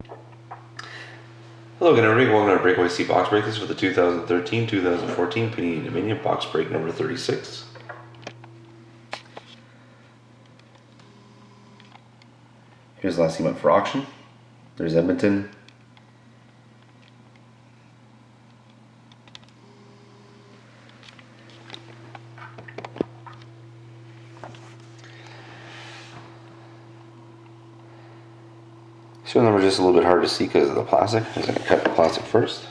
Hello again, everybody. Welcome to our Breakaway C box break. This is for the 2013-2014 Panini Dominion box break number 36. Here's the last team up for auction. There's Edmonton. Serial number just a little bit hard to see because of the plastic. I'm going to cut the plastic first.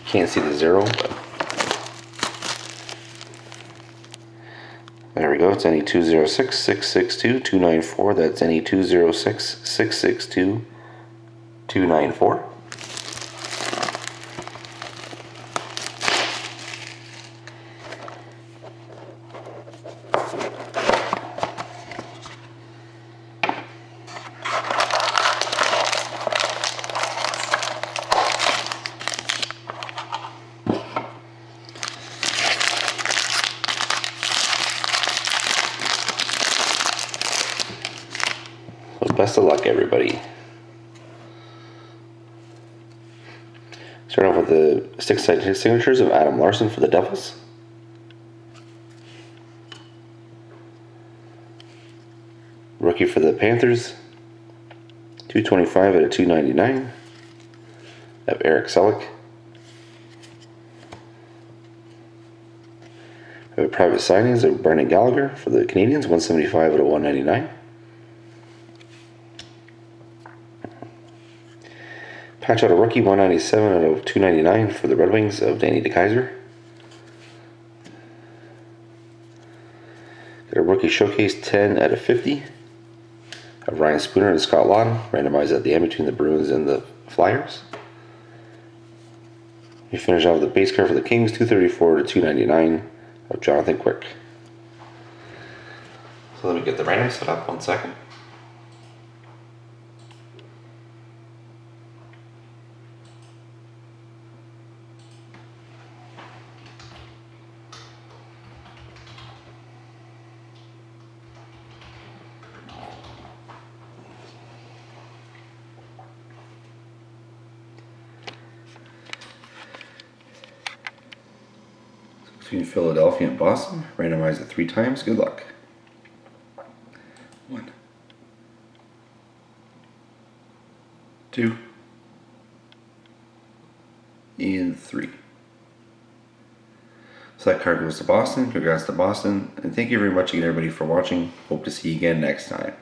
Can't see the 0, but there we go. It's NE 206-662-294. That's NE 206-662-294. Best of luck, everybody. Start off with the six-sided signatures of Adam Larson for the Devils. Rookie for the Panthers, 225 out of 299 of Eric Selleck. We have private signings of Brendan Gallagher for the Canadiens, 175 out of 199. Patch out a rookie, 197 out of 299 for the Red Wings of Danny DeKeyser. Got a rookie showcase, 10 out of 50 of Ryan Spooner and Scott Laughton, randomized at the end between the Bruins and the Flyers. We finish off with the base card for the Kings, 234 to 299 of Jonathan Quick. So let me get the random set up, 1 second. Between Philadelphia and Boston, randomize it 3 times. Good luck. 1, 2, and 3. So that card goes to Boston. Congrats to Boston. And thank you very much again, everybody, for watching. Hope to see you again next time.